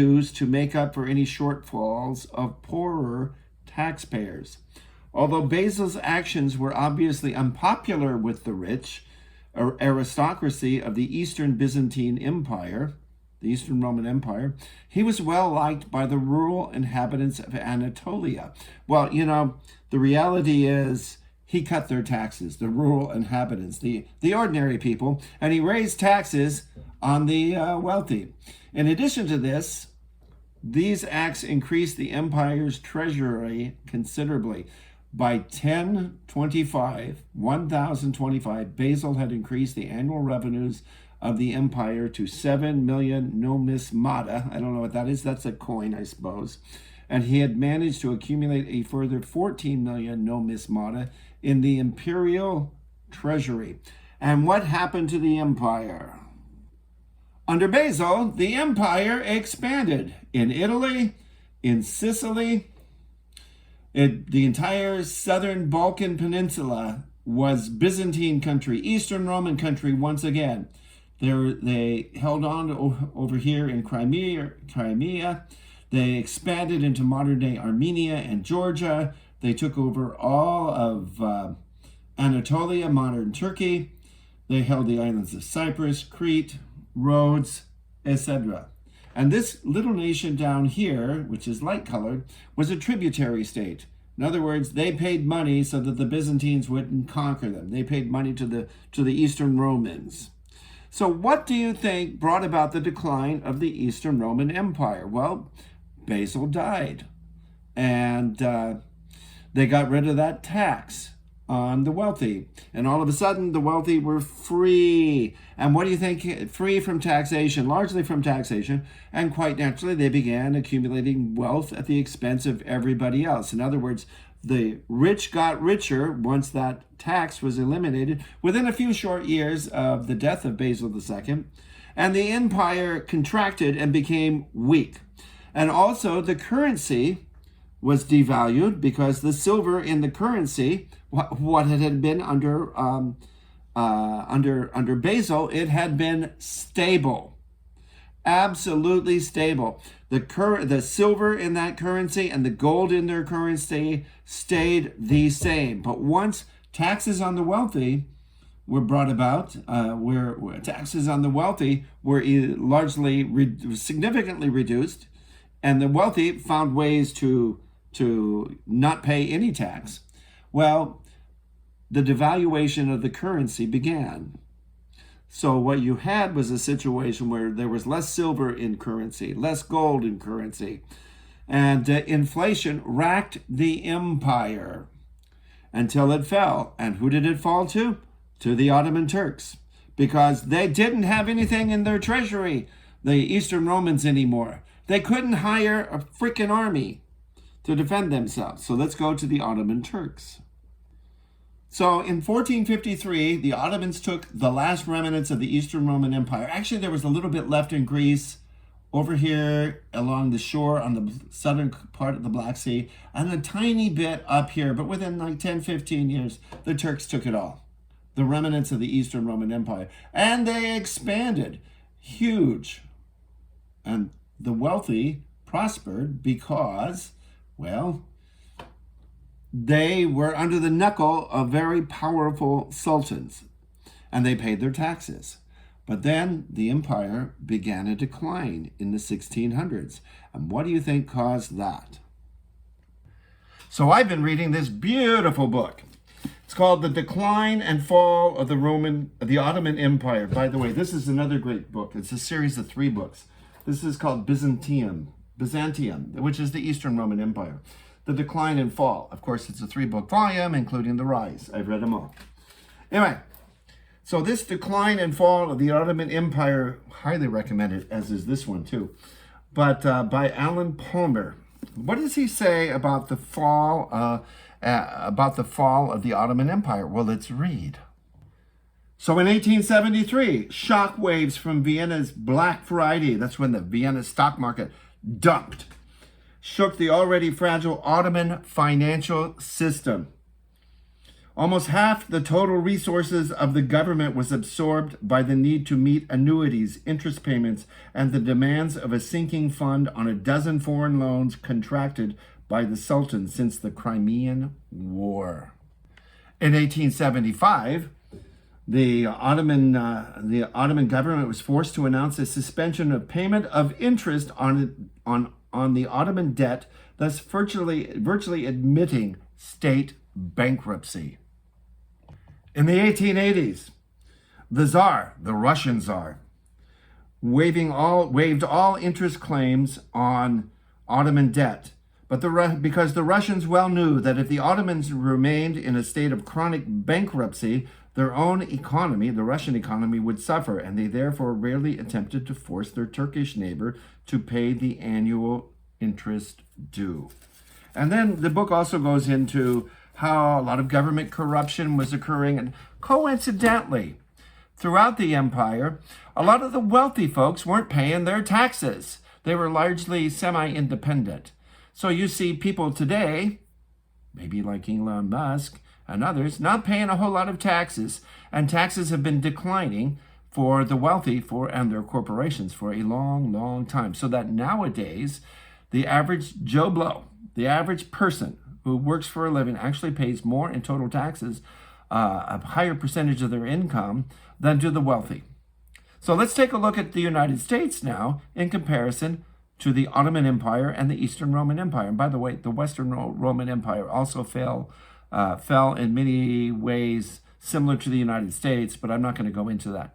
dues to make up for any shortfalls of poorer taxpayers. Although Basil's actions were obviously unpopular with the rich aristocracy of the Eastern Byzantine Empire, the Eastern Roman Empire, he was well liked by the rural inhabitants of Anatolia. Well, you know, the reality is he cut their taxes, the rural inhabitants, the ordinary people, and he raised taxes on the wealthy. In addition to this, these acts increased the empire's treasury considerably. By 1025, Basil had increased the annual revenues of the empire to 7 million nomismata. I don't know what that is. That's a coin, I suppose. And he had managed to accumulate a further 14 million nomismata in the imperial treasury. And what happened to the empire? Under Basil, the empire expanded in Italy, in Sicily. The entire southern Balkan Peninsula was Byzantine country, Eastern Roman country once again. They held on over here in Crimea. They expanded into modern-day Armenia and Georgia. They took over all of Anatolia, modern Turkey. They held the islands of Cyprus, Crete, Rhodes, etc. And this little nation down here, which is light-colored, was a tributary state. In other words, they paid money so that the Byzantines wouldn't conquer them. They paid money to the Eastern Romans. So what do you think brought about the decline of the Eastern Roman Empire? Well, Basil died, and they got rid of that tax on the wealthy. And all of a sudden, the wealthy were free. And what do you think? Free from taxation, largely from taxation. And quite naturally, they began accumulating wealth at the expense of everybody else. In other words, the rich got richer once that tax was eliminated within a few short years of the death of Basil II. And the empire contracted and became weak. And also, the currency was devalued because the silver in the currency, what it had been under Basil, it had been stable, absolutely stable. The silver in that currency and the gold in their currency stayed the same. But once taxes on the wealthy were brought about, where taxes on the wealthy were significantly reduced, and the wealthy found ways to not pay any tax, well, the devaluation of the currency began. So what you had was a situation where there was less silver in currency, less gold in currency, and inflation racked the empire until it fell. And who did it fall to? To the Ottoman Turks, because they didn't have anything in their treasury, the Eastern Romans, anymore. They couldn't hire a freaking army to defend themselves. So let's go to the Ottoman Turks. So in 1453, the Ottomans took the last remnants of the Eastern Roman Empire. Actually, there was a little bit left in Greece, over here along the shore on the southern part of the Black Sea, and a tiny bit up here. But within like 10, 15 years, the Turks took it all. The remnants of the Eastern Roman Empire. And they expanded. Huge. And the wealthy prospered because, well, they were under the knuckle of very powerful sultans, and they paid their taxes. But then the empire began a decline in the 1600s. And what do you think caused that? So I've been reading this beautiful book. It's called The Decline and Fall of the Ottoman Empire. By the way, this is another great book. It's a series of 3 books. This is called Byzantium, which is the Eastern Roman Empire. The Decline and Fall. Of course, it's a 3-book volume, including the Rise. I've read them all. Anyway, so this Decline and Fall of the Ottoman Empire, highly recommended, as is this one too, but by Alan Palmer. What does he say about the fall of the Ottoman Empire? Well, let's read. So in 1873, shock waves from Vienna's Black Friday, that's when the Vienna stock market dumped, shook the already fragile Ottoman financial system. Almost half the total resources of the government was absorbed by the need to meet annuities, interest payments, and the demands of a sinking fund on a dozen foreign loans contracted by the Sultan since the Crimean War. In 1875, the Ottoman government was forced to announce a suspension of payment of interest on the Ottoman debt, thus virtually admitting state bankruptcy. In the 1880s, the Tsar, the Russian Tsar, waived all interest claims on Ottoman debt, but because the Russians well knew that if the Ottomans remained in a state of chronic bankruptcy, their own economy, the Russian economy, would suffer, and they therefore rarely attempted to force their Turkish neighbor to pay the annual interest due. And then the book also goes into how a lot of government corruption was occurring, and coincidentally, throughout the empire, a lot of the wealthy folks weren't paying their taxes. They were largely semi-independent. So you see people today, maybe like Elon Musk and others, not paying a whole lot of taxes, and taxes have been declining for the wealthy and their corporations for a long, long time. So that nowadays, the average Joe Blow, the average person who works for a living, actually pays more in total taxes, a higher percentage of their income, than do the wealthy. So let's take a look at the United States now in comparison to the Ottoman Empire and the Eastern Roman Empire. And by the way, the Western Roman Empire also fell in many ways similar to the United States, but I'm not going to go into that.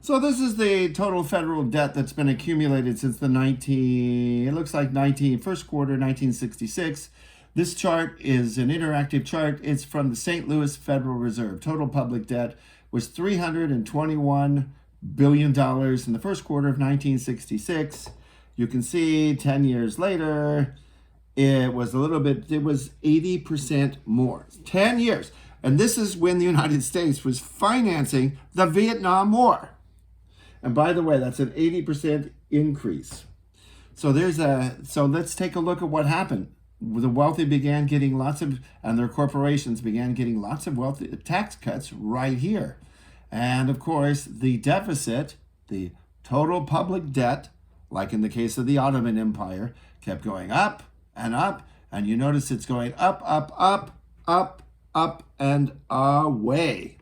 So this is the total federal debt that's been accumulated since the first quarter 1966. This chart is an interactive chart. It's from the St. Louis Federal Reserve. Total public debt was $321 billion in the first quarter of 1966. You can see 10 years later, it was 80% more. 10 years. And this is when the United States was financing the Vietnam War. And by the way, that's an 80% increase. So let's take a look at what happened. The wealthy began getting and their corporations began getting lots of wealthy tax cuts right here. And of course, the deficit, the total public debt, like in the case of the Ottoman Empire, kept going up and up. And you notice it's going up, up, up, up, up, and away,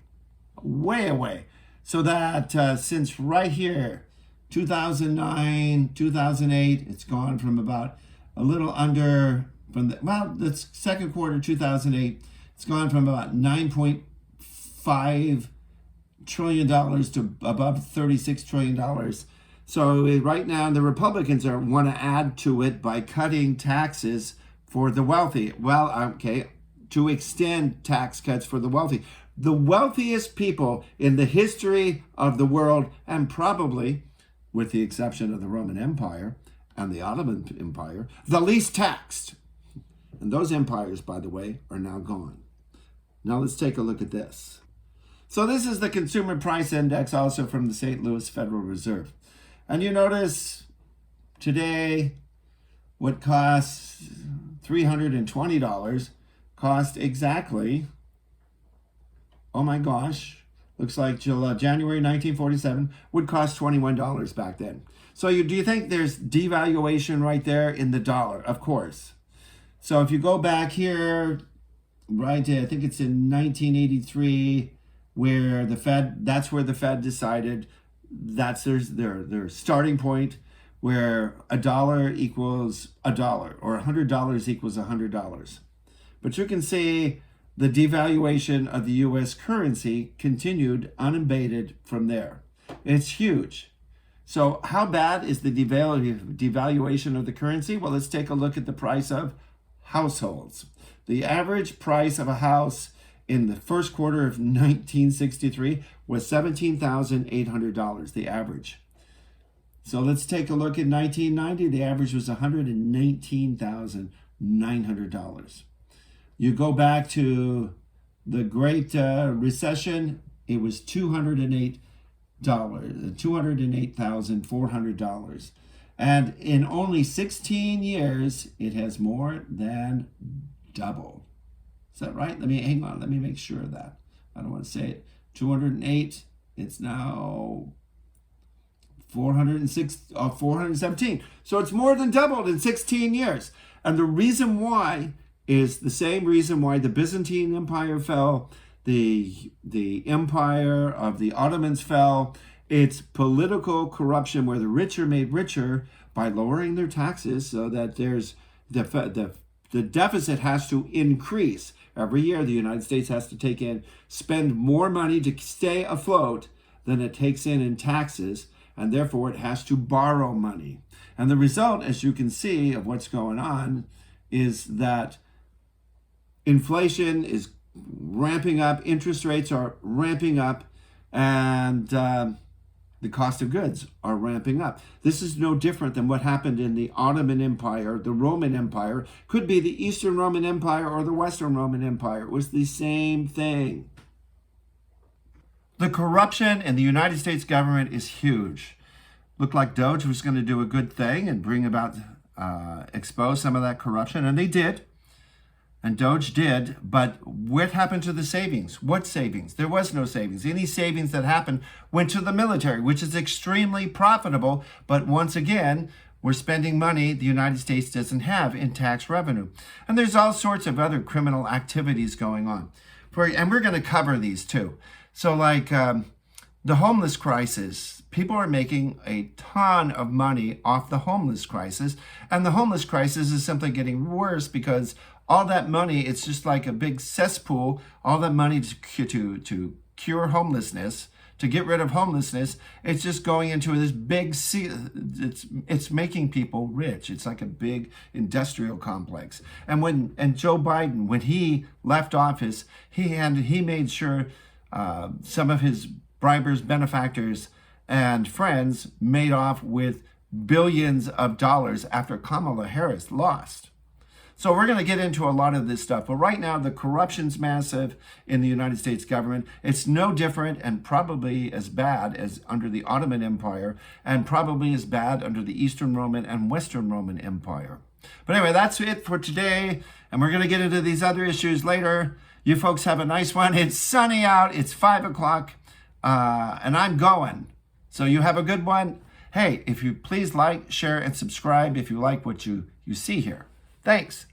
way away. So that since right here, 2009, 2008, it's gone from about a little under, the second quarter 2008, it's gone from about $9.5 trillion to above $36 trillion. So right now, the Republicans want to add to it by cutting taxes for the wealthy. Well, okay, to extend tax cuts for the wealthy. The wealthiest people in the history of the world, and probably, with the exception of the Roman Empire and the Ottoman Empire, the least taxed. And those empires, by the way, are now gone. Now let's take a look at this. So this is the Consumer Price Index, also from the St. Louis Federal Reserve. And you notice today what costs $320 cost exactly, oh my gosh, looks like January 1947 would cost $21 back then. So do you think there's devaluation right there in the dollar? Of course. So if you go back here, right, I think it's in 1983, where that's where the Fed decided that's their starting point, where $1 equals $1 or $100 equals $100. But you can see the devaluation of the U.S. currency continued unabated from there. It's huge. So how bad is the devaluation of the currency? Well, let's take a look at the price of households. The average price of a house in the first quarter of 1963 was $17,800, the average. So let's take a look at 1990. The average was $119,900. You go back to the Great Recession, it was $208,400. And in only 16 years, it has more than doubled. Is that right? Let me make sure of that. I don't want to say it. 208, it's now 417. So it's more than doubled in 16 years. And the reason why is the same reason why the Byzantine Empire fell, the empire of the Ottomans fell. It's political corruption where the rich are made richer by lowering their taxes so that there's the deficit has to increase. Every year the United States has to spend more money to stay afloat than it takes in taxes, and therefore it has to borrow money. And the result, as you can see, of what's going on is that inflation is ramping up, interest rates are ramping up, and the cost of goods are ramping up. This is no different than what happened in the Ottoman Empire, the Roman Empire, could be the Eastern Roman Empire or the Western Roman Empire. It was the same thing. The corruption in the United States government is huge. Looked like Doge was going to do a good thing and bring about, expose some of that corruption, and they did. And Doge did, but what happened to the savings? What savings? There was no savings. Any savings that happened went to the military, which is extremely profitable. But once again, we're spending money the United States doesn't have in tax revenue. And there's all sorts of other criminal activities going on. And we're going to cover these too. So like The homeless crisis. People are making a ton of money off the homeless crisis, and the homeless crisis is simply getting worse because all that money, it's just like a big cesspool, all that money to cure homelessness, to get rid of homelessness, it's just going into this big sea. It's making people rich. It's like a big industrial complex. And Joe Biden, when he left office, he made sure some of his bribers, benefactors, and friends made off with billions of dollars after Kamala Harris lost. So we're going to get into a lot of this stuff. But right now, the corruption's massive in the United States government. It's no different and probably as bad as under the Ottoman Empire, and probably as bad under the Eastern Roman and Western Roman Empire. But anyway, that's it for today. And we're going to get into these other issues later. You folks have a nice one. It's sunny out. It's 5 o'clock. And I'm going. So you have a good one. Hey, if you please like, share, and subscribe if you like what you see here. Thanks.